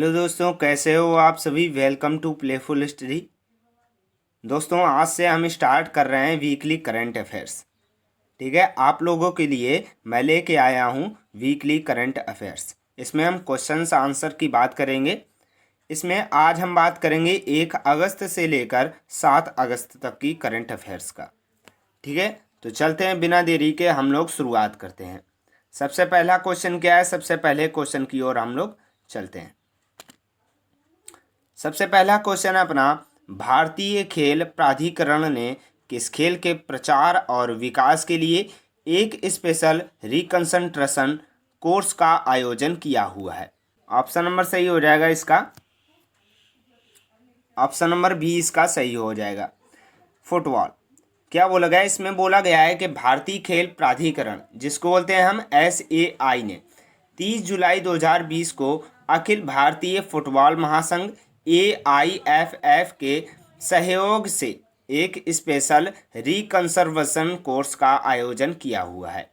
Hello दोस्तों, कैसे हो आप सभी। Welcome to playful study. दोस्तों, आज से हम स्टार्ट कर रहे हैं वीकली करंट अफेयर्स। ठीक है, आप लोगों के लिए मैं लेके आया हूँ वीकली करंट अफेयर्स। इसमें हम क्वेश्चंस आंसर की बात करेंगे। इसमें आज हम बात करेंगे 1 अगस्त से लेकर 7 अगस्त तक की करंट अफेयर्स का। ठीक है, तो चलते हैं, बिना देरी के हम लोग शुरुआत करते हैं। सबसे पहला क्वेश्चन क्या है, सबसे पहले क्वेश्चन की ओर हम लोग चलते हैं। सबसे पहला क्वेश्चन है अपना, भारतीय खेल प्राधिकरण ने किस खेल के प्रचार और विकास के लिए एक स्पेशल रिकंसंट्रेशन कोर्स का आयोजन किया हुआ है। ऑप्शन नंबर सही हो जाएगा इसका, ऑप्शन नंबर बी इसका सही हो जाएगा, फुटबॉल। क्या बोला गया, इसमें बोला गया है कि भारतीय खेल प्राधिकरण, जिसको बोलते हैं हम SAI, ने 30 जुलाई 2020 को अखिल भारतीय फुटबॉल महासंघ AIFF के सहयोग से एक स्पेशल रिकंसर्वेशन कोर्स का आयोजन किया हुआ है।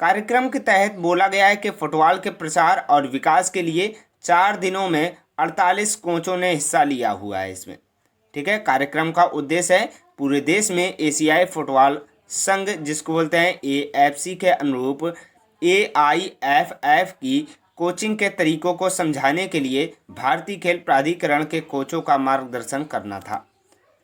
कार्यक्रम के तहत बोला गया है कि फुटबॉल के प्रचार और विकास के लिए 4 दिनों में 48 कोचों ने हिस्सा लिया हुआ है इसमें। ठीक है, कार्यक्रम का उद्देश्य है पूरे देश में एशियाई फुटबॉल संघ, जिसको बोलते हैं AFC, के अनुरूप AIFF की कोचिंग के तरीकों को समझाने के लिए भारतीय खेल प्राधिकरण के कोचों का मार्गदर्शन करना था।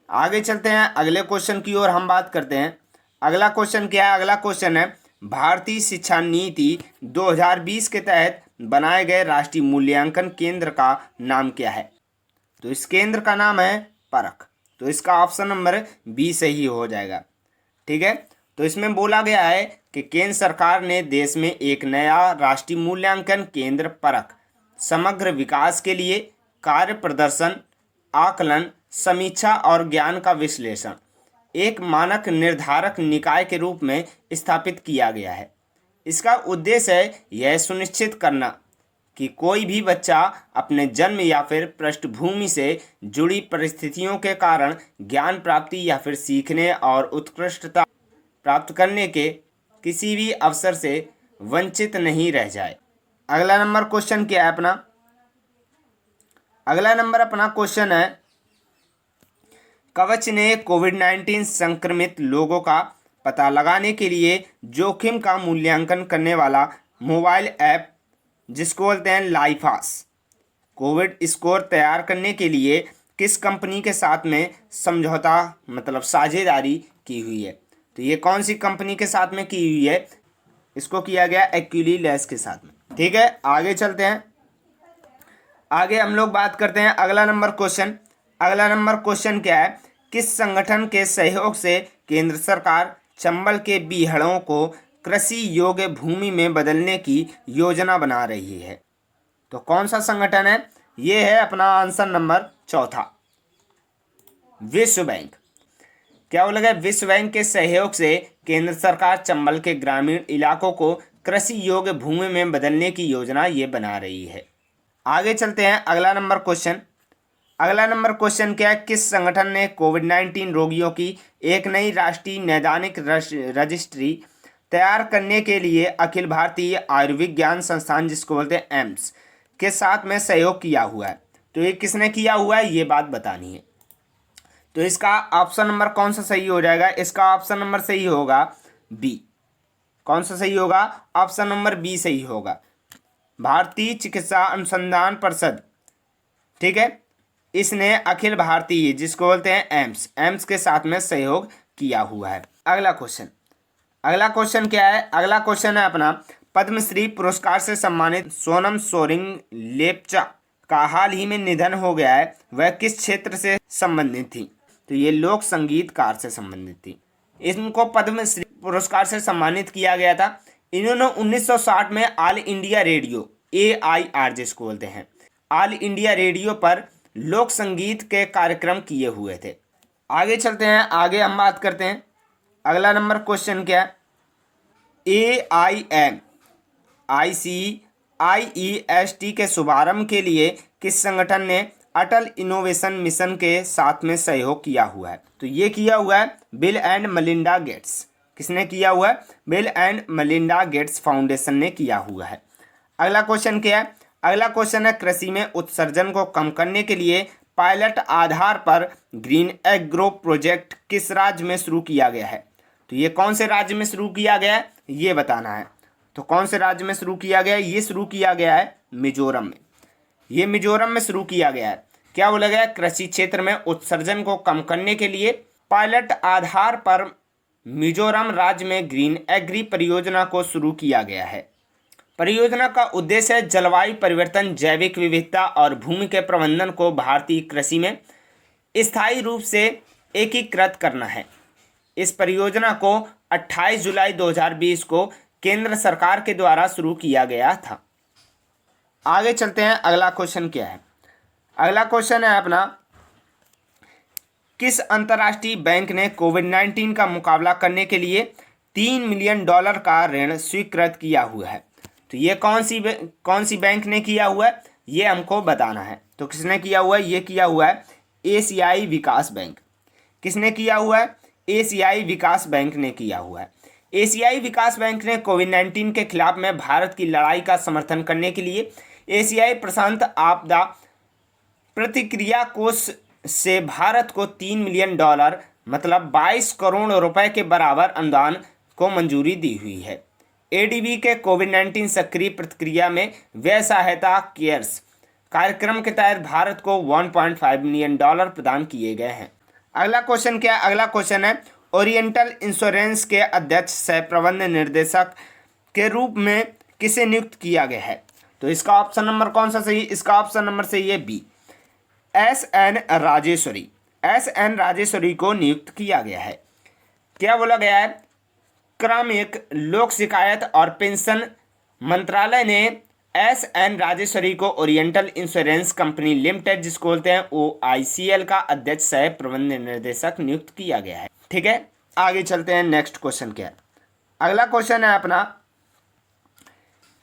आगे चलते हैं, अगले क्वेश्चन की ओर हम बात करते हैं। अगला क्वेश्चन क्या है, अगला क्वेश्चन है, भारतीय शिक्षा नीति 2020 के तहत बनाए गए राष्ट्रीय मूल्यांकन केंद्र का नाम क्या है। तो इस केंद्र का नाम है परख। तो इसका ऑप्शन नंबर बी सही हो जाएगा। ठीक है, तो इसमें बोला गया है कि केंद्र सरकार ने देश में एक नया राष्ट्रीय मूल्यांकन केंद्र परख समग्र विकास के लिए कार्य प्रदर्शन, आकलन, समीक्षा और ज्ञान का विश्लेषण एक मानक निर्धारक निकाय के रूप में स्थापित किया गया है। इसका उद्देश्य है यह सुनिश्चित करना कि कोई भी बच्चा अपने जन्म या फिर पृष्ठभूमि से जुड़ी परिस्थितियों के कारण ज्ञान प्राप्ति या फिर सीखने और उत्कृष्टता प्राप्त करने के किसी भी अवसर से वंचित नहीं रह जाए। अगला नंबर क्वेश्चन क्या है अपना, अगला नंबर अपना क्वेश्चन है, कवच ने कोविड-19 संक्रमित लोगों का पता लगाने के लिए जोखिम का मूल्यांकन करने वाला मोबाइल ऐप, जिसको बोलते हैं लाइफास, कोविड स्कोर तैयार करने के लिए किस कंपनी के साथ में समझौता मतलब साझेदारी की हुई है। तो ये कौन सी कंपनी के साथ में की हुई है, इसको किया गया एक्यूलीलैस के साथ में। ठीक है, आगे चलते हैं, आगे हम लोग बात करते हैं अगला नंबर क्वेश्चन। अगला नंबर क्वेश्चन क्या है, किस संगठन के सहयोग से केंद्र सरकार चंबल के बीहड़ों को कृषि योग्य भूमि में बदलने की योजना बना रही है। तो कौन सा संगठन है, ये है अपना आंसर नंबर चौथा, विश्व बैंक। क्या बोला गया, विश्व बैंक के सहयोग से केंद्र सरकार चंबल के ग्रामीण इलाकों को कृषि योग्य भूमि में बदलने की योजना ये बना रही है। आगे चलते हैं, अगला नंबर क्वेश्चन। अगला नंबर क्वेश्चन क्या है, किस संगठन ने कोविड-19 रोगियों की एक नई राष्ट्रीय नैदानिक रजिस्ट्री तैयार करने के लिए अखिल भारतीय आयुर्विज्ञान संस्थान, जिसको बोलते हैं एम्स, के साथ में सहयोग किया हुआ है। तो ये किसने किया हुआ है, ये बात बतानी है। तो इसका ऑप्शन नंबर कौन सा सही हो जाएगा, इसका ऑप्शन नंबर सही होगा बी। कौन सा सही होगा, ऑप्शन नंबर बी सही होगा, भारतीय चिकित्सा अनुसंधान परिषद। ठीक है, इसने अखिल भारतीय, जिसको बोलते हैं एम्स के साथ में सहयोग किया हुआ है। अगला क्वेश्चन, अगला क्वेश्चन क्या है, अगला क्वेश्चन है अपना, पद्मश्री पुरस्कार से सम्मानित सोनम सोरिंग लेप्चा का हाल ही में निधन हो गया है, वह किस क्षेत्र से संबंधित थी। तो ये लोक संगीतकार से संबंधित थी। इनको पद्मश्री पुरस्कार से सम्मानित किया गया था। इन्होंने 1960 में ऑल इंडिया रेडियो AIR, जिसको बोलते हैं ऑल इंडिया रेडियो पर लोक संगीत के कार्यक्रम किए हुए थे। आगे चलते हैं, आगे हम बात करते हैं। अगला नंबर क्वेश्चन क्या है, AIMICIEST के शुभारंभ के लिए किस संगठन ने अटल इनोवेशन मिशन के साथ में सहयोग किया हुआ है। तो ये किया हुआ है बिल एंड मलिंडा गेट्स। किसने किया हुआ है, Bill and Melinda Gates foundation ने किया हुआ है। अगला क्वेश्चन क्या है, अगला क्वेश्चन है कृषि में उत्सर्जन को कम करने के लिए पायलट आधार पर ग्रीन एग्रो प्रोजेक्ट किस राज्य में शुरू किया गया है। तो ये कौन से राज्य में शुरू किया गया है ये बताना है। तो कौन से राज्य में शुरू किया गया है, ये शुरू किया गया है मिजोरम में। ये मिजोरम में शुरू किया गया है। क्या बोला गया, कृषि क्षेत्र में उत्सर्जन को कम करने के लिए पायलट आधार पर मिजोरम राज्य में ग्रीन एग्री परियोजना को शुरू किया गया है। परियोजना का उद्देश्य है जलवायु परिवर्तन, जैविक विविधता और भूमि के प्रबंधन को भारतीय कृषि में स्थायी रूप से एकीकृत करना है। इस परियोजना को 28 जुलाई 2020 को केंद्र सरकार के द्वारा शुरू किया गया था। आगे चलते हैं, अगला क्वेश्चन क्या है। अगला क्वेश्चन है अपना, किस अंतर्राष्ट्रीय बैंक ने कोविड-19 का मुकाबला करने के लिए $3 मिलियन का ऋण स्वीकृत किया हुआ है। तो ये कौन सी बैंक ने किया हुआ है ये हमको बताना है। तो किसने किया हुआ है, ये किया हुआ है एशियाई विकास बैंक। किसने किया हुआ है, एशियाई विकास बैंक ने किया हुआ है। एशियाई विकास बैंक ने कोविड-19 के खिलाफ में भारत की लड़ाई का समर्थन करने के लिए एशियाई प्रशांत आपदा प्रतिक्रिया कोष से भारत को $3 मिलियन मतलब 22 करोड़ रुपए के बराबर अनुदान को मंजूरी दी हुई है। एडीबी के कोविड-19 सक्रिय प्रतिक्रिया में व्यय सहायता केयर्स कार्यक्रम के तहत भारत को $1.5 मिलियन प्रदान किए गए हैं। अगला क्वेश्चन क्या है, अगला क्वेश्चन है ओरिएंटल इंश्योरेंस के अध्यक्ष सह प्रबंध निर्देशक के रूप में किसे नियुक्त किया गया है। तो इसका ऑप्शन नंबर कौन सा सही, इसका ऑप्शन नंबर सही है बी, एस.एन. राजेश्वरी। एस.एन. राजेश्वरी को नियुक्त किया गया है। क्या बोला गया है, क्रमिक लोक शिकायत और पेंशन मंत्रालय ने एस.एन. राजेश्वरी को ओरिएंटल इंश्योरेंस कंपनी लिमिटेड जिसको बोलते हैं OICL का अध्यक्ष सह प्रबंध निर्देशक नियुक्त किया गया है। ठीक है, आगे चलते हैं, नेक्स्ट क्वेश्चन क्या है। अगला क्वेश्चन है अपना,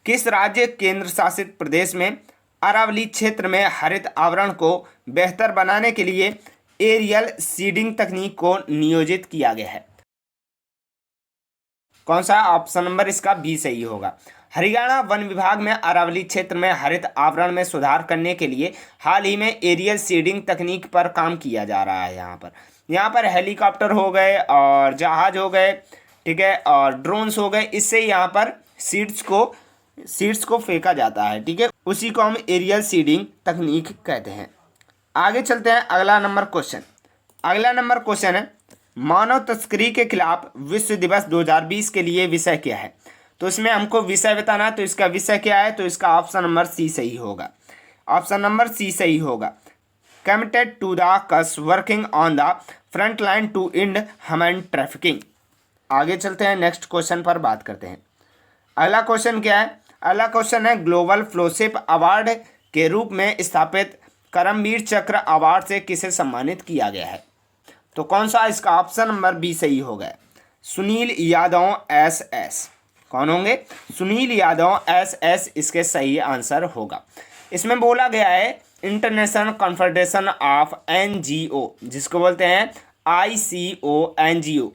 किस राज्य केंद्र शासित प्रदेश में अरावली क्षेत्र में हरित आवरण को बेहतर बनाने के लिए एरियल सीडिंग तकनीक को नियोजित किया गया है। कौन सा, ऑप्शन नंबर इसका बी सही होगा। हरियाणा वन विभाग में अरावली क्षेत्र में हरित आवरण में सुधार करने के लिए हाल ही में एरियल सीडिंग तकनीक पर काम किया जा रहा है। यहाँ पर हेलीकॉप्टर हो गए और जहाज हो गए, ठीक है, और ड्रोन्स हो गए, इससे यहाँ पर सीड्स को फेंका जाता है। ठीक है, उसी को हम एरियल सीडिंग तकनीक कहते हैं। आगे चलते हैं, अगला नंबर क्वेश्चन। अगला नंबर क्वेश्चन है मानव तस्करी के खिलाफ विश्व दिवस 2020 के लिए विषय क्या है। तो इसमें हमको विषय बताना है। तो इसका विषय क्या है, तो इसका ऑप्शन नंबर सी सही होगा। ऑप्शन नंबर सी सही होगा, committed to the cause working on the front line to end human trafficking. आगे चलते हैं, नेक्स्ट क्वेश्चन पर बात करते हैं। अगला क्वेश्चन क्या है, अगला क्वेश्चन है ग्लोबल फेलोशिप अवार्ड के रूप में स्थापित करमवीर चक्र अवार्ड से किसे सम्मानित किया गया है। तो कौन सा, इसका ऑप्शन नंबर बी सही होगा, सुनील यादव SS। कौन होंगे, सुनील यादव SS इसके सही आंसर होगा। इसमें बोला गया है इंटरनेशनल कॉन्फेडरेशन ऑफ NGO जिसको बोलते हैं ICO NGO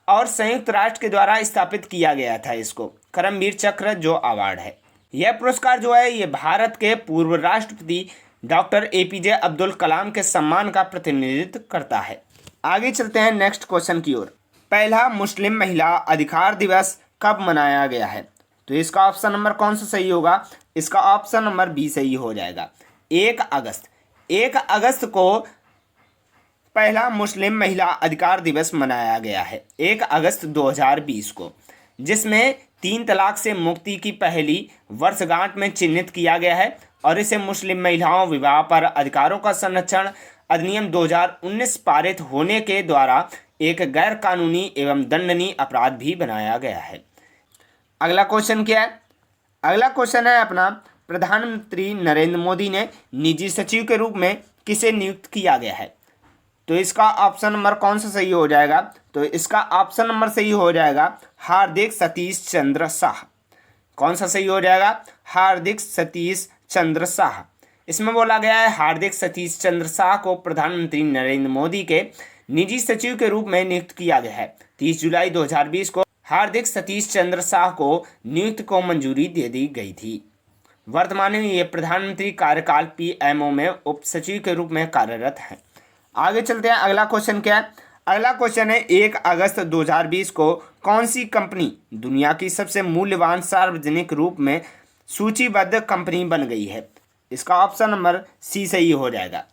और संयुक्त राष्ट्र के द्वारा स्थापित किया गया था इसको करमवीर चक्र जो अवार्ड है। यह पुरस्कार जो है ये भारत के पूर्व राष्ट्रपति डॉक्टर APJ अब्दुल कलाम के सम्मान का प्रतिनिधित्व करता है। आगे चलते हैं नेक्स्ट क्वेश्चन की ओर। पहला मुस्लिम महिला अधिकार दिवस कब मनाया गया है। तो इसका ऑप्शन नंबर कौन सा सही होगा, इसका ऑप्शन नंबर बी सही हो जाएगा, 1 अगस्त। 1 अगस्त को पहला मुस्लिम महिला अधिकार दिवस मनाया गया है, 1 अगस्त 2020 को, जिसमें 3 तलाक से मुक्ति की पहली वर्षगांठ में चिन्हित किया गया है और इसे मुस्लिम महिलाओं विवाह पर अधिकारों का संरक्षण अधिनियम 2019 पारित होने के द्वारा एक गैर कानूनी एवं दंडनीय अपराध भी बनाया गया है। अगला क्वेश्चन क्या है, अगला क्वेश्चन है अपना, प्रधानमंत्री नरेंद्र मोदी ने निजी सचिव के रूप में किसे नियुक्त किया गया है। तो इसका ऑप्शन नंबर कौन सा सही हो जाएगा, तो इसका ऑप्शन नंबर सही हो जाएगा हार्दिक सतीश चंद्र शाह। कौन सा सही हो जाएगा, हार्दिक सतीश चंद्र शाह। इसमें बोला गया है हार्दिक सतीश चंद्र शाह को प्रधानमंत्री नरेंद्र मोदी के निजी सचिव के रूप में नियुक्त किया गया है। 30 जुलाई 2020 को हार्दिक सतीश चंद्र शाह को नियुक्त को मंजूरी दे दी गई थी। वर्तमान में ये प्रधानमंत्री कार्यकाल पीएमओ में उप सचिव के रूप में कार्यरत हैं। आगे चलते हैं, अगला क्वेश्चन क्या है। अगला क्वेश्चन है 1 अगस्त 2020 को कौन सी कंपनी दुनिया की सबसे मूल्यवान सार्वजनिक रूप में सूचीबद्ध कंपनी बन गई है? इसका ऑप्शन नंबर सी सही हो जाएगा।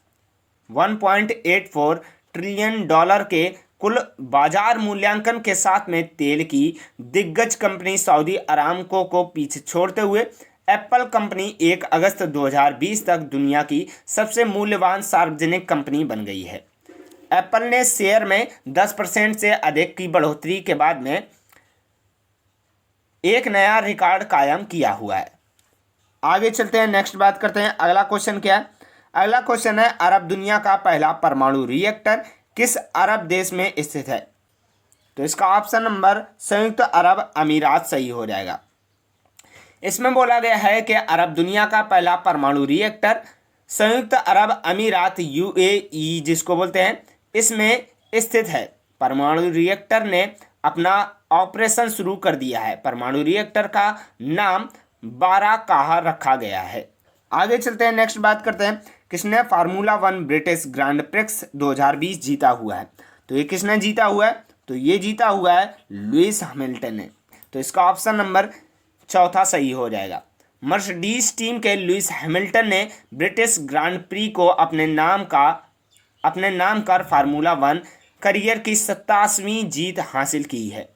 1.84 ट्रिलियन डॉलर के कुल बाजार मूल्यांकन के साथ में तेल की दिग्गज कंपनी सऊदी अरामको को पीछे छोड़ते हुए एप्पल कंपनी 1 अगस्त 2020 तक दुनिया की सबसे मूल्यवान सार्वजनिक कंपनी बन गई है। एप्पल ने शेयर में 10% से अधिक की बढ़ोतरी के बाद में एक नया रिकॉर्ड कायम किया हुआ है। आगे चलते हैं, नेक्स्ट बात करते हैं। अगला क्वेश्चन क्या है। अगला क्वेश्चन है अरब दुनिया का पहला परमाणु रिएक्टर किस अरब देश में स्थित है? तो इसका ऑप्शन नंबर संयुक्त अरब अमीरात सही हो जाएगा। इसमें बोला गया है कि अरब दुनिया का पहला परमाणु रिएक्टर संयुक्त अरब अमीरात यूएई जिसको बोलते हैं इसमें स्थित है। परमाणु रिएक्टर ने अपना ऑपरेशन शुरू कर दिया है। परमाणु रिएक्टर का नाम बाराकाहा रखा गया है। आगे चलते हैं, नेक्स्ट बात करते हैं किसने फार्मूला 1 ब्रिटिश ग्रैंड प्रिक्स 2020 जीता हुआ है? तो ये किसने जीता हुआ है? तो ये जीता हुआ है लुइस हैमिल्टन ने। तो इसका ऑप्शन नंबर चौथा सही हो जाएगा। मर्सिडीज टीम के लुइस हैमिल्टन ने ब्रिटिश ग्रांड प्री को अपने नाम कर फार्मूला 1 करियर की 27वीं जीत हासिल की है।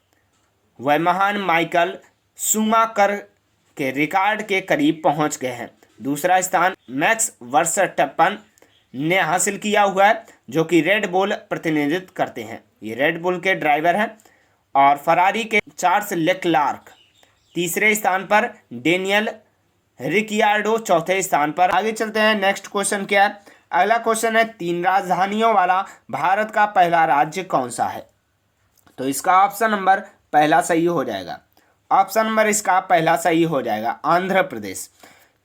वह महान माइकल शूमाकर के रिकॉर्ड के करीब पहुंच गए हैं। दूसरा स्थान मैक्स वर्स्टैपन ने हासिल किया हुआ है जो कि रेड बुल प्रतिनिधित्व करते हैं। ये रेड बुल के ड्राइवर हैं। और फरारी के चार्ल्स लेक्लार्क तीसरे स्थान पर, डेनियल रिकियार्डो चौथे स्थान पर। आगे चलते हैं, नेक्स्ट क्वेश्चन क्या है। अगला क्वेश्चन है 3 राजधानियों वाला भारत का पहला राज्य कौन सा है? तो इसका ऑप्शन नंबर पहला सही हो जाएगा। ऑप्शन नंबर इसका पहला सही हो जाएगा, आंध्र प्रदेश।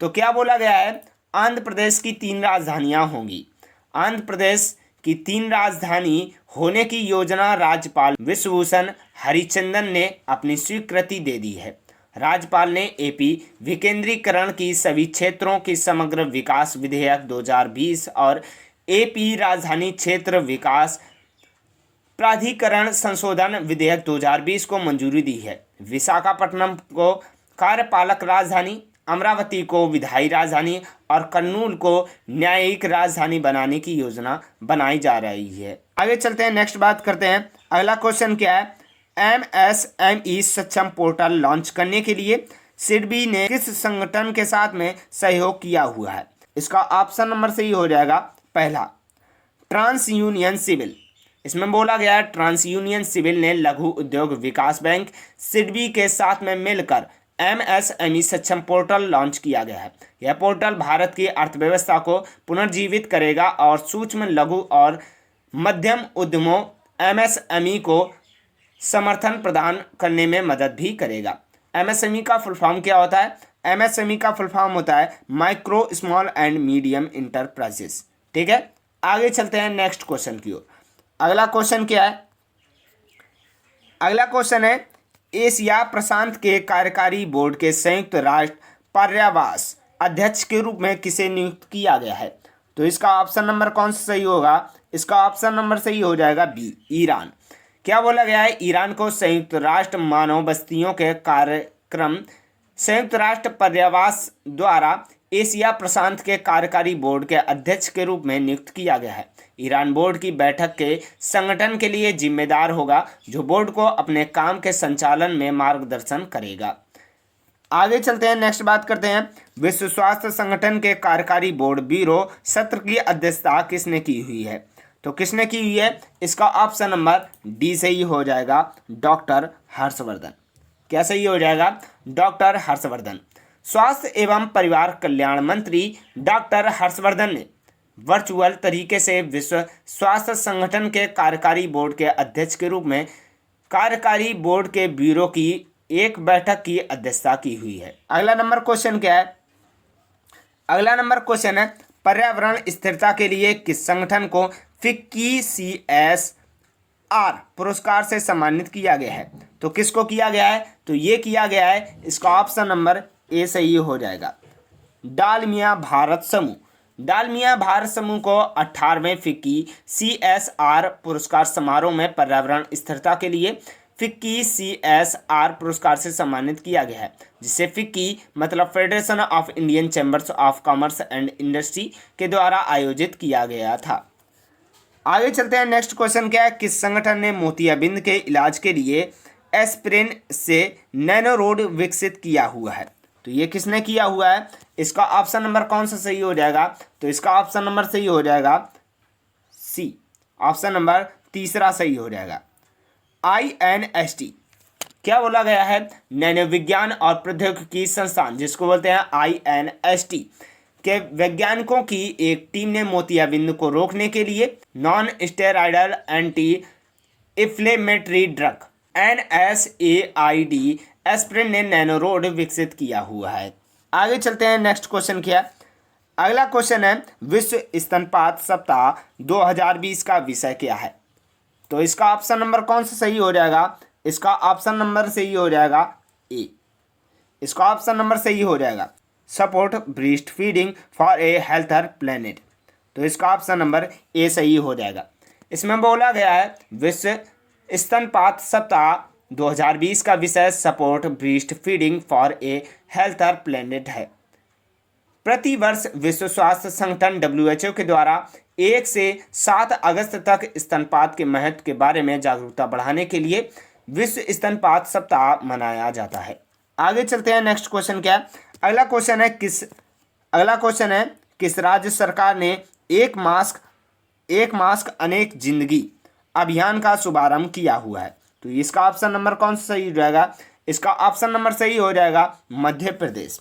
तो क्या बोला गया है, आंध्र प्रदेश की 3 राजधानियां होंगी। आंध्र प्रदेश की 3 राजधानी होने की योजना राज्यपाल विश्वभूषण हरिचंदन ने अपनी स्वीकृति दे दी है। राज्यपाल ने एपी विकेंद्रीकरण की सभी क्षेत्रों की समग्र विकास विधेयक 2020 और एपी राजधानी क्षेत्र विकास प्राधिकरण संशोधन विधेयक 2020 को मंजूरी दी है। विशाखापट्टनम को कार्यपालक राजधानी, अमरावती को विधायी राजधानी और कर्नूल को न्यायिक राजधानी बनाने की योजना बनाई जा रही है। आगे चलते हैं, नेक्स्ट बात करते हैं। अगला क्वेश्चन क्या है, एमएसएमई सक्षम पोर्टल लॉन्च करने के लिए सिडबी ने किस संगठन के साथ में सहयोग किया हुआ है? इसका ऑप्शन नंबर सही हो जाएगा पहला, ट्रांस यूनियन सिविल। इसमें बोला गया है ट्रांस यूनियन सिविल ने लघु उद्योग विकास बैंक सिडबी के साथ में मिलकर एमएसएमई सक्षम पोर्टल लॉन्च किया गया है। यह पोर्टल भारत की अर्थव्यवस्था को पुनर्जीवित करेगा और सूक्ष्म लघु और मध्यम उद्यमों एमएसएमई को समर्थन प्रदान करने में मदद भी करेगा। एमएसएमई का फुल फॉर्म क्या होता है? एमएसएमई का फुल फॉर्म होता है micro small and medium enterprises. ठीक है, आगे चलते हैं नेक्स्ट क्वेश्चन की ओर। अगला क्वेश्चन क्या है? अगला क्वेश्चन है एशिया प्रशांत के कार्यकारी बोर्ड के संयुक्त राष्ट्र पर्यावास अध्यक्ष के रूप में किसे नियुक्त किया गया है? तो इसका ऑप्शन नंबर कौन सा सही होगा? इसका ऑप्शन नंबर सही हो जाएगा बी, ईरान। क्या बोला गया है? ईरान को संयुक्त राष्ट्र मानव बस्तियों के कार्यक्रम संयुक्त राष्ट्र पर्यावास द्वारा एशिया प्रशांत के कार्यकारी बोर्ड के अध्यक्ष के रूप में नियुक्त किया गया है। ईरान बोर्ड की बैठक के संगठन के लिए जिम्मेदार होगा, जो बोर्ड को अपने काम के संचालन में मार्गदर्शन करेगा। आगे चलते हैं, नेक्स्ट बात करते हैं। विश्व स्वास्थ्य संगठन के कार्यकारी बोर्ड ब्यूरो सत्र की अध्यक्षता किसने की हुई है? तो किसने की हुई है? इसका ऑप्शन नंबर डी सही हो जाएगा, डॉक्टर हर्षवर्धन। क्या सही हो जाएगा? डॉक्टर हर्षवर्धन। स्वास्थ्य एवं परिवार कल्याण मंत्री डॉक्टर हर्षवर्धन ने वर्चुअल तरीके से विश्व स्वास्थ्य संगठन के कार्यकारी बोर्ड के अध्यक्ष के रूप में कार्यकारी बोर्ड के ब्यूरो की एक बैठक की अध्यक्षता की हुई है। अगला नंबर क्वेश्चन क्या है? अगला नंबर क्वेश्चन है पर्यावरण स्थिरता के लिए किस संगठन को फिक्की CSR पुरस्कार से सम्मानित किया गया है? तो किसको किया गया है? तो ये किया गया है, इसका ऑप्शन नंबर ए सही हो जाएगा। डालमिया भारत समूह। डालमिया भारत समूह को 18वें फिक्की CSR पुरस्कार समारोह में पर्यावरण स्थिरता के लिए फिक्की CSR पुरस्कार से सम्मानित किया गया है, जिसे फिक्की मतलब federation of Indian chambers of commerce and industry के द्वारा आयोजित किया गया था। आगे चलते हैं। नेक्स्ट क्वेश्चन क्या है, किस संगठन ने मोतियाबिंद के इलाज के लिए एस्पिरिन से नैनोरोड विकसित किया हुआ है? तो ये किसने किया हुआ है? इसका ऑप्शन नंबर कौन सा सही हो जाएगा? तो इसका ऑप्शन नंबर सही हो जाएगा सी, ऑप्शन नंबर तीसरा सही हो जाएगा। INST क्या बोला गया है? नैनो विज्ञान और प्रौद्योगिकी संस्थान, जिसको बोलते हैं INST के वैज्ञानिकों की एक टीम ने मोतियाबिंद को रोकने के लिए non steroidal anti inflammatory drug NSAID aspirin ने नैनोरोड विकसित किया हुआ है। आगे चलते हैं। नेक्स्ट क्वेश्चन क्या है? अगला क्वेश्चन है, विश्व स्तनपात सप्ताह 2020 का विषय क्या है? तो इसका ऑप्शन नंबर कौन सा सही हो जाएगा? इसका ऑप्शन नंबर सही हो जाएगा ए। इसका ऑप्शन नंबर सही हो जाएगा support breast feeding for a healthier planet. तो इसका ऑप्शन नंबर ए सही हो जाएगा। इसमें बोला गया है विश्व स्तनपात सप्ताह 2020 का विषय support breast feeding for a healthier planet है। प्रतिवर्ष विश्व स्वास्थ्य संगठन WHO के द्वारा 1 से 7 अगस्त तक स्तनपात के महत्व के बारे में जागरूकता बढ़ाने के लिए विश्व स्तनपात सप्ताह मनाया जाता है। आगे चलते हैं। नेक्स्ट क्वेश्चन क्या है? अगला क्वेश्चन है किस राज्य सरकार ने एक मास्क अनेक जिंदगी अभियान का शुभारंभ किया हुआ है? तो इसका ऑप्शन नंबर कौन सा सही हो जाएगा? इसका ऑप्शन नंबर सही हो जाएगा मध्य प्रदेश।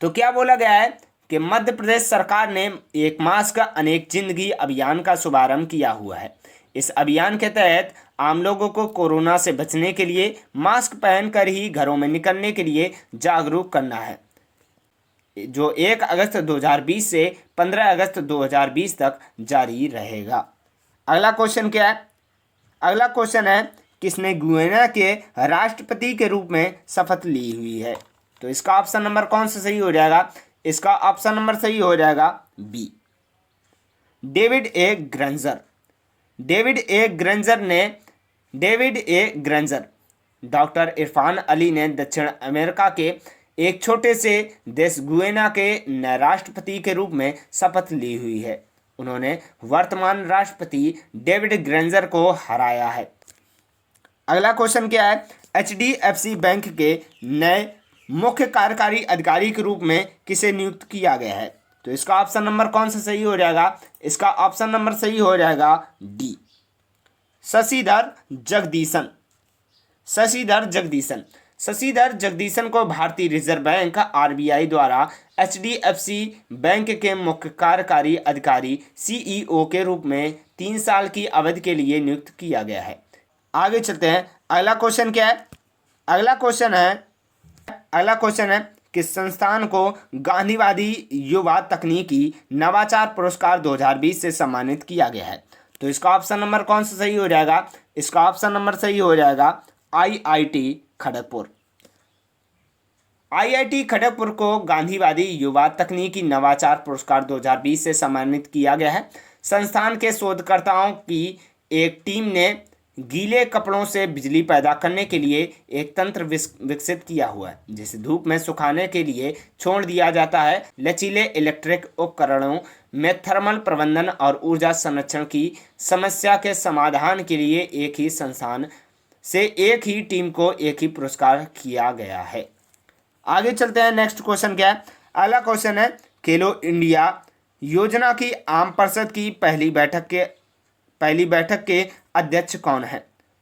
तो क्या बोला गया है कि मध्य प्रदेश सरकार ने एक मास्क अनेक जिंदगी अभियान का शुभारंभ किया हुआ है। इस अभियान के तहत आम लोगों को कोरोना से बचने के लिए मास्क पहनकर ही घरों में निकलने के लिए जागरूक करना है, जो 1 अगस्त 2020 से 15 अगस्त 2020 तक जारी रहेगा। अगला क्वेश्चन क्या है? अगला क्वेश्चन है, किसने गुयाना के राष्ट्रपति के रूप में शपथ ली हुई है? तो इसका ऑप्शन नंबर कौन सा सही हो जाएगा? इसका ऑप्शन नंबर सही हो जाएगा B, David A Granger. Doctor Irfan Ali ने दक्षिण अमेरिका के एक छोटे से देश गुयाना के नए राष्ट्रपति के रूप में शपथ ली हुई है। उन्होंने वर्तमान राष्ट्रपति डेविड ग्रंजर को हराया है। अगला क्वेश्चन क्या है? HDFC बैंक के नए मुख्य कार्यकारी अधिकारी के रूप में किसे नियुक्त किया गया है? तो इसका ऑप्शन नंबर कौन सा सही हो जाएगा? इसका ऑप्शन नंबर सही हो जाएगा डी, शशिधर जगदीशन को भारतीय रिजर्व बैंक RBI द्वारा HDFC बैंक के मुख्य कार्यकारी अधिकारी CEO के रूप में 3 साल की अवधि के लिए नियुक्त किया गया है। आगे चलते हैं। अगला क्वेश्चन क्या है? अगला क्वेश्चन है किस संस्थान को गांधीवादी युवा तकनीकी नवाचार पुरस्कार 2020 से सम्मानित किया गया है? तो इसका ऑप्शन नंबर कौन सा सही हो जाएगा? इसका ऑप्शन नंबर सही हो जाएगा IIT खड़गपुर। IIT खड़गपुर को गांधीवादी युवा तकनीकी नवाचार पुरस्कार 2020 से सम्मानित किया गया है। संस्थान के शोधकर्ताओं की एक टीम ने गीले कपड़ों से बिजली पैदा करने के लिए एक तंत्र विकसित किया हुआ है, जिसे धूप में सुखाने के लिए छोड़ दिया जाता है। लचीले इलेक्ट्रिक उपकरणों में थर्मल प्रबंधन और ऊर्जा संरक्षण की समस्या के समाधान के लिए एक ही संस्थान से एक ही टीम को एक ही पुरस्कार किया गया है। आगे चलते हैं। नेक्स्ट क्वेश्चन क्या है? अगला क्वेश्चन है, खेलो इंडिया योजना की आम परिषद की पहली बैठक के अध्यक्ष कौन है?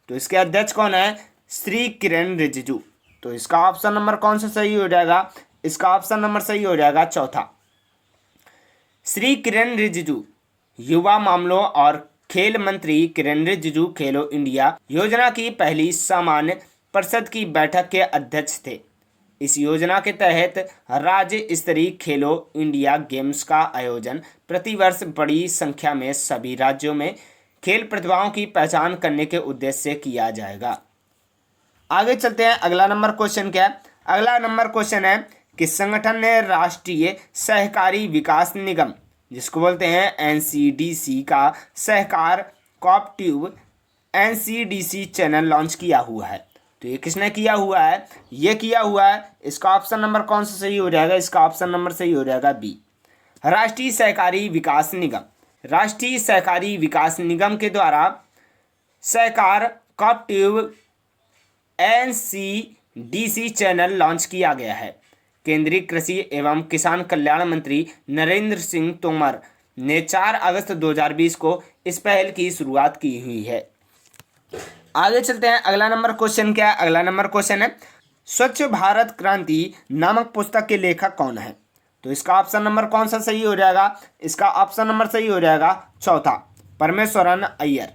तो इसके अध्यक्ष कौन है? श्री किरण रिजिजू। तो इसका ऑप्शन नंबर कौन सा सही हो जाएगा? इसका ऑप्शन नंबर सही हो जाएगा चौथा, श्री किरण रिजिजू। युवा मामलों और खेल मंत्री किरण रिजिजू खेलो इंडिया योजना की पहली सामान्य परिषद की बैठक के अध्यक्ष थे। इस योजना के तहत राज्य स्तरीय खेलो इंडिया गेम्स का आयोजन प्रतिवर्ष बड़ी संख्या में सभी राज्यों में खेल प्रतिभाओं की पहचान करने के उद्देश्य से किया जाएगा। आगे चलते हैं। अगला नंबर क्वेश्चन क्या है? अगला नंबर क्वेश्चन है, किस संगठन ने राष्ट्रीय सहकारी विकास निगम, जिसको बोलते हैं एनसीडीसी का सहकार कोऑपरेटिव एनसीडीसी चैनल लॉन्च किया हुआ है? तो ये किसने किया हुआ है? ये किया हुआ है, इसका ऑप्शन नंबर कौन सा सही हो जाएगा? इसका ऑप्शन नंबर सही हो जाएगा बी, राष्ट्रीय सहकारी विकास निगम। राष्ट्रीय सहकारी विकास निगम के द्वारा सहकार कोऑपरेटिव एनसीडीसी चैनल लॉन्च किया गया है। केंद्रीय कृषि एवं किसान कल्याण मंत्री नरेंद्र सिंह तोमर ने 4 अगस्त 2020 को इस पहल की शुरुआत की हुई है। आगे चलते हैं, अगला नंबर क्वेश्चन क्या है? अगला नंबर क्वेश्चन है, स्वच्छ भारत क्रांति नामक पुस्तक के लेखक कौन है? तो इसका ऑप्शन नंबर कौन सा सही हो जाएगा? इसका ऑप्शन नंबर सही हो जाएगा चौथा, परमेश्वरन अय्यर।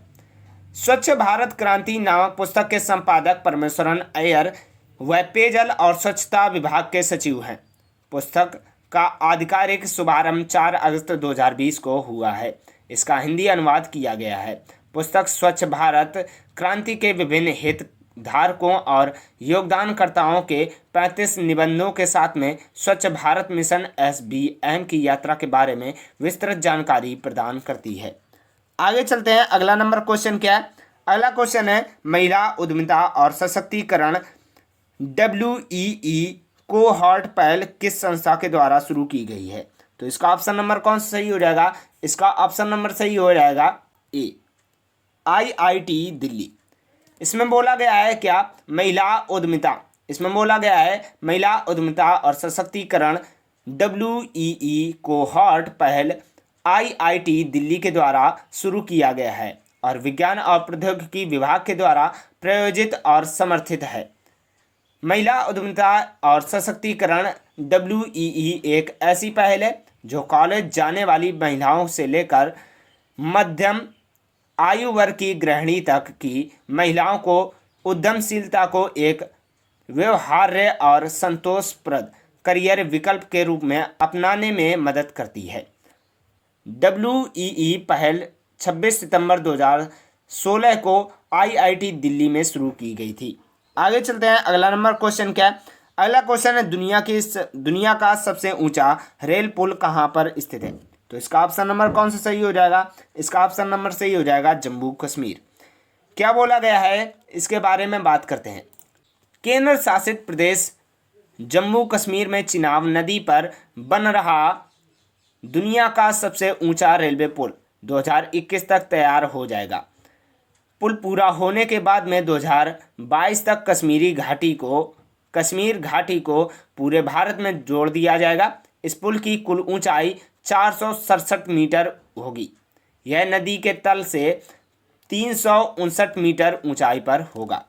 स्वच्छ भारत क्रांति नामक पुस्तक के संपादक परमेश्वरन अय्यर वह पेयजल और स्वच्छता विभाग के सचिव हैं। पुस्तक का आधिकारिक शुभारंभ 4 अगस्त 2020 को हुआ है। इसका हिंदी अनुवाद किया गया है। पुस्तक स्वच्छ भारत क्रांति के विभिन्न हितधारकों और योगदानकर्ताओं के 35 निबंधों के साथ में स्वच्छ भारत मिशन SBM की यात्रा के बारे में विस्तृत जानकारी प्रदान करती है। आगे चलते हैं, अगला नंबर क्वेश्चन क्या है? अगला क्वेश्चन है, महिला उद्यमिता और सशक्तिकरण WEE कोहॉर्ट पहल किस संस्था के द्वारा शुरू की गई है? तो इसका ऑप्शन नंबर कौन सा सही हो जाएगा? इसका ऑप्शन नंबर सही हो जाएगा ए, IIT दिल्ली। इसमें बोला गया है क्या? महिला उद्यमिता, इसमें बोला गया है महिला उद्यमिता और सशक्तिकरण WEE कोहॉर्ट पहल IIT दिल्ली के द्वारा शुरू किया गया है और विज्ञान और प्रौद्योगिकी विभाग के द्वारा प्रायोजित और समर्थित है। महिला उद्यमिता और सशक्तिकरण WEE एक ऐसी पहल है जो कॉलेज जाने वाली महिलाओं से लेकर मध्यम आयु वर्ग की गृहिणी तक की महिलाओं को उद्यमशीलता को एक व्यवहार्य और संतोषप्रद करियर विकल्प के रूप में अपनाने में मदद करती है। WEE पहल 26 सितंबर 2016 को IIT दिल्ली में शुरू की गई थी। आगे चलते हैं, अगला नंबर क्वेश्चन क्या है? अगला क्वेश्चन है, दुनिया का सबसे ऊंचा रेल पुल कहाँ पर स्थित है? तो इसका ऑप्शन नंबर कौन सा सही हो जाएगा? इसका ऑप्शन नंबर सही हो जाएगा जम्मू कश्मीर। क्या बोला गया है इसके बारे में बात करते हैं। केंद्र शासित प्रदेश जम्मू कश्मीर में चिनाब नदी पर बन रहा दुनिया का सबसे ऊंचा रेलवे पुल 2021 तक तैयार हो जाएगा। पुल पूरा होने के बाद में 2022 तक कश्मीर घाटी को पूरे भारत में जोड़ दिया जाएगा। इस पुल की कुल ऊंचाई 467 मीटर होगी। यह नदी के तल से 359 मीटर ऊंचाई पर होगा।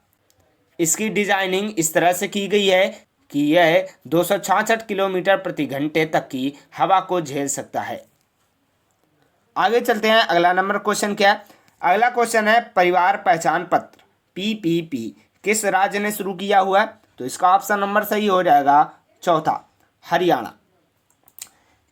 इसकी डिजाइनिंग इस तरह से की गई है कि यह 266 किलोमीटर प्रति घंटे तक की हवा को झेल सकता है। आगे चलते हैं, अगला नंबर क्वेश्चन क्या है? अगला क्वेश्चन है, परिवार पहचान पत्र PPP किस राज्य ने शुरू किया हुआ है? तो इसका ऑप्शन नंबर सही हो जाएगा चौथा, हरियाणा।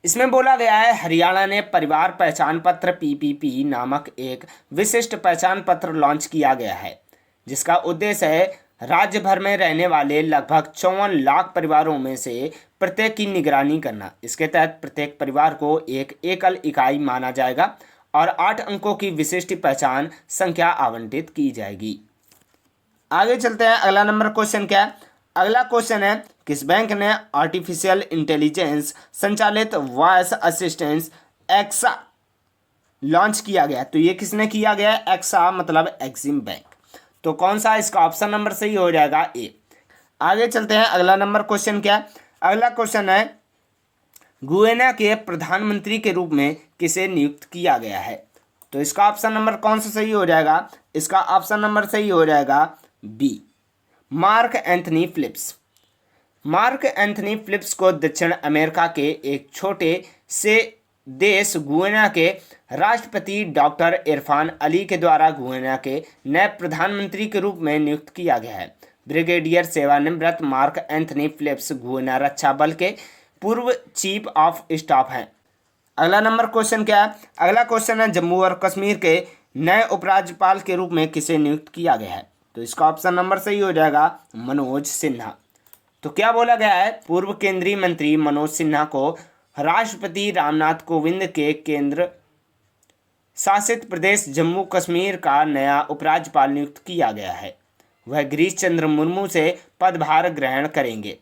इसमें बोला गया है हरियाणा ने परिवार पहचान पत्र PPP नामक एक विशिष्ट पहचान पत्र लॉन्च किया गया है, जिसका उद्देश्य है राज्य भर में रहने वाले लगभग 54 लाख परिवारों में से प्रत्येक की निगरानी करना। इसके तहत प्रत्येक परिवार को एक एकल इकाई माना जाएगा और 8 अंकों की विशिष्ट पहचान संख्या आवंटित की जाएगी। आगे चलते हैं, अगला नंबर क्वेश्चन क्या है? अगला क्वेश्चन है, किस बैंक ने आर्टिफिशियल इंटेलिजेंस संचालित वॉइस असिस्टेंस एक्सा लॉन्च किया गया? तो ये किसने किया गया? एक्सा मतलब एक्सिम बैंक। तो कौन सा इसका ऑप्शन नंबर सही हो जाएगा? ए। आगे चलते हैं, अगला नंबर क्वेश्चन क्या है? अगला क्वेश्चन है, गुयाना के प्रधानमंत्री के रूप में किसे नियुक्त किया गया है? तो इसका ऑप्शन नंबर कौन सा सही हो जाएगा? इसका ऑप्शन नंबर सही हो जाएगा B, Mark Anthony Phillips. Mark Anthony Phillips को दक्षिण अमेरिका के एक छोटे से देश गुयाना के राष्ट्रपति डॉक्टर इरफान अली के द्वारा गुयाना के नए प्रधानमंत्री के रूप में नियुक्त किया गया है। ब्रिगेडियर सेवानिवृत्त मार्क एंथनी फिलिप्स गुयाना रक्षा बल के पूर्व चीफ ऑफ स्टाफ हैं। अगला नंबर क्वेश्चन क्या है? अगला क्वेश्चन है, जम्मू और कश्मीर के नए उपराज्यपाल के रूप में किसे नियुक्त किया गया है? तो इसका ऑप्शन नंबर सही हो जाएगा मनोज सिन्हा। तो क्या बोला गया है, पूर्व केंद्रीय मंत्री मनोज सिन्हा को राष्ट्रपति रामनाथ कोविंद के केंद्र शासित प्रदेश जम्मू कश्मीर का नया उपराज्यपाल नियुक्त किया गया है। वह गिरीश चंद्र मुर्मू से पदभार ग्रहण करेंगे,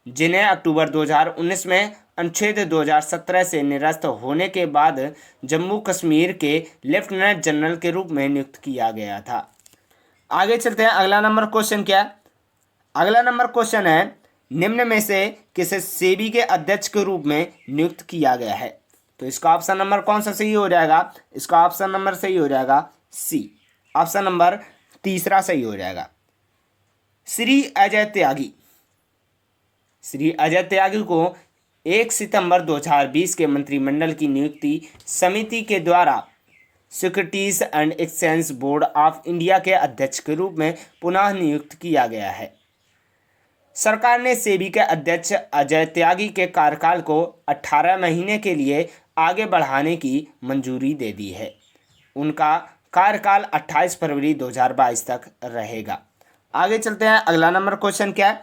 जिन्हें अक्टूबर 2019 में अनुच्छेद 2017 से निरस्त होने के बाद जम्मू कश्मीर के लेफ्टिनेंट जनरल के रूप में नियुक्त किया गया था। आगे चलते हैं। अगला नंबर क्वेश्चन क्या है? अगला नंबर क्वेश्चन है, निम्न में से किसे सेबी के अध्यक्ष के रूप में नियुक्त किया गया है? तो इसका ऑप्शन नंबर कौन सा सही हो जाएगा? इसका ऑप्शन नंबर सही हो जाएगा सी, ऑप्शन नंबर तीसरा सही हो जाएगा। श्री अजय त्यागी। श्री अजय त्यागी को 1 सितंबर 2020 के मंत्रिमंडल की नियुक्ति समिति के द्वारा securities and exchange board of India के अध्यक्ष के रूप में पुनः नियुक्त किया गया है। सरकार ने सेबी के अध्यक्ष अजय त्यागी के कार्यकाल को 18 महीने के लिए आगे बढ़ाने की मंजूरी दे दी है। उनका कार्यकाल 28 फरवरी 2022 तक रहेगा। आगे चलते हैं। अगला नंबर क्वेश्चन क्या है?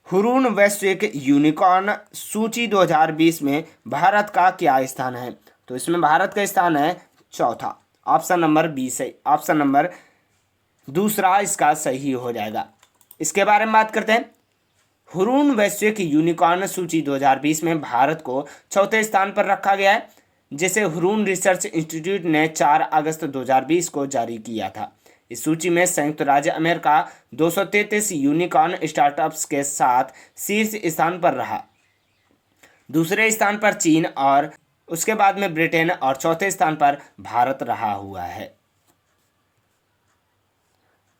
हुरून वैश्विक यूनिकॉर्न सूची 2020 में भारत का क्या स्थान है? तो इसमें भारत का स्थान है चौथा, ऑप्शन नंबर बी सही, ऑप्शन नंबर दूसरा इसका सही हो जाएगा। इसके बारे में बात करते हैं। हुरून वैश्विक यूनिकॉर्न सूची 2020 में भारत को चौथे स्थान पर रखा गया है, जिसे हुरून रिसर्च इंस्टीट्यूट ने 4 अगस्त 2020 को जारी किया था। इस सूची में संयुक्त राज्य अमेरिका 233 यूनिकॉर्न स्टार्टअप्स के साथ शीर्ष स्थान पर रहा। दूसरे स्थान पर चीन और उसके बाद में ब्रिटेन और चौथे स्थान पर भारत रहा हुआ है।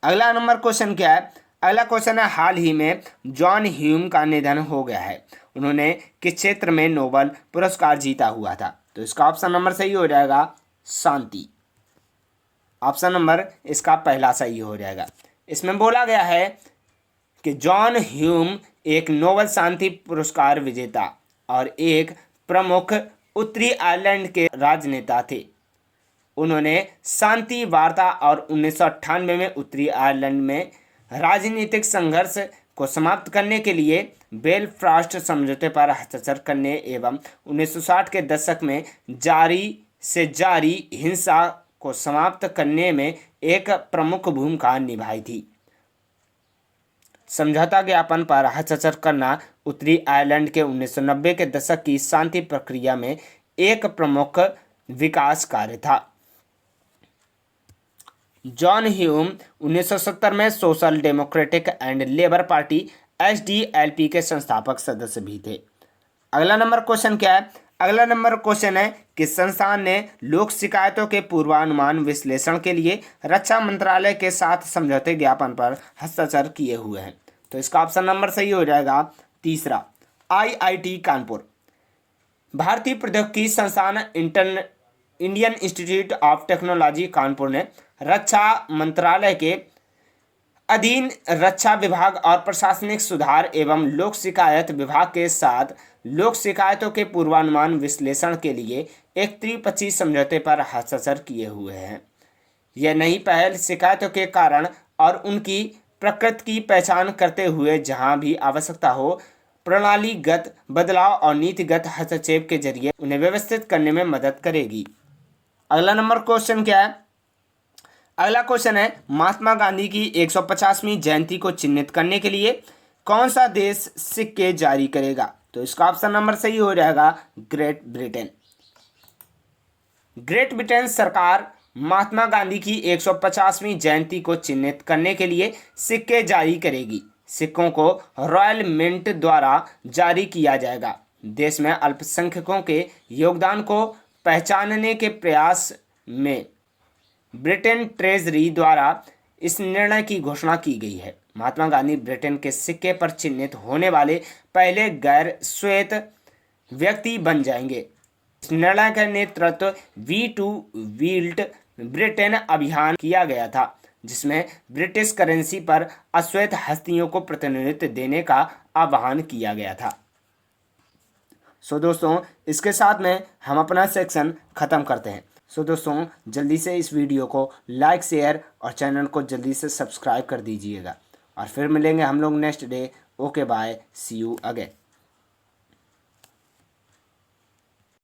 अगला नंबर क्वेश्चन क्या है? अगला क्वेश्चन है, हाल ही में जॉन ह्यूम का निधन हो गया है। उन्होंने किस क्षेत्र में नोबेल पुरस्कार जीता हुआ था? तो इसका ऑप्शन नंबर सही हो जाएगा शांति, ऑप्शन नंबर इसका पहला सही हो जाएगा। इसमें बोला गया है कि जॉन ह्यूम एक नोबेल शांति पुरस्कार विजेता और एक प्रमुख उत्तरी आयरलैंड के राजनेता थे। उन्होंने शांति वार्ता और 1998 में उत्तरी आयरलैंड में राजनीतिक संघर्ष को समाप्त करने के लिए बेलफ्रास्ट समझौते पर हस्ताक्षर करने एवं 1960 के दशक में जारी हिंसा को समाप्त करने में एक प्रमुख भूमिका निभाई थी। समझौता ज्ञापन पर हस्ताक्षर करना उत्तरी आयरलैंड के 1990 के दशक की शांति प्रक्रिया में एक प्रमुख विकास कार्य था। जॉन ह्यूम 1970 में social democratic and labour party SDLP के संस्थापक सदस्य भी थे। अगला नंबर क्वेश्चन क्या है? अगला नंबर क्वेश्चन है, किस संस्थान ने लोक शिकायतों के पूर्वानुमान विश्लेषण के लिए रक्षा मंत्रालय के साथ समझौते ज्ञापन पर हस्ताक्षर किए हुए हैं? तो इसका ऑप्शन नंबर सही हो जाएगा तीसरा, IIT कानपुर। भारतीय प्रौद्योगिकी संस्थान Indian institute of technology Kanpur ने रक्षा मंत्रालय के अधीन रक्षा विभाग और प्रशासनिक सुधार एवं लोक शिकायत विभाग के साथ लोक शिकायतों के पूर्वानुमान विश्लेषण के लिए एक त्रिपक्षीय समझौते पर हस्ताक्षर किए हुए हैं। यह नई पहल शिकायतों के कारण और उनकी प्रकृति की पहचान करते हुए जहां भी आवश्यकता हो प्रणालीगत बदलाव और नीतिगत हस्तक्षेप के जरिए उन्हें व्यवस्थित करने में मदद करेगी। अगला नंबर क्वेश्चन क्या है? अगला क्वेश्चन है, महात्मा गांधी की 150वीं जयंती को चिन्हित करने के लिए कौन सा देश सिक्के जारी करेगा? तो इसका ऑप्शन नंबर सही हो जाएगा ग्रेट ब्रिटेन। ग्रेट ब्रिटेन सरकार महात्मा गांधी की 150वीं जयंती को चिन्हित करने के लिए सिक्के जारी करेगी। सिक्कों को रॉयल मिंट द्वारा जारी किया जाएगा। देश में अल्पसंख्यकों के योगदान को पहचानने के प्रयास में ब्रिटेन ट्रेजरी द्वारा इस निर्णय की घोषणा की गई है। महात्मा गांधी ब्रिटेन के सिक्के पर चिन्हित होने वाले पहले गैर श्वेत व्यक्ति बन जाएंगे। इस निर्णय का नेतृत्व वी टू वील्ट ब्रिटेन अभियान किया गया था, जिसमें ब्रिटिश करेंसी पर अश्वेत हस्तियों को प्रतिनिधित्व देने का आह्वान किया गया था। सो दोस्तों, इसके साथ में हम अपना सेक्शन ख़त्म करते हैं। सो दोस्तों, जल्दी से इस वीडियो को लाइक, शेयर और चैनल को जल्दी से सब्सक्राइब कर दीजिएगा और फिर मिलेंगे हम लोग next day. Okay bye, see you again.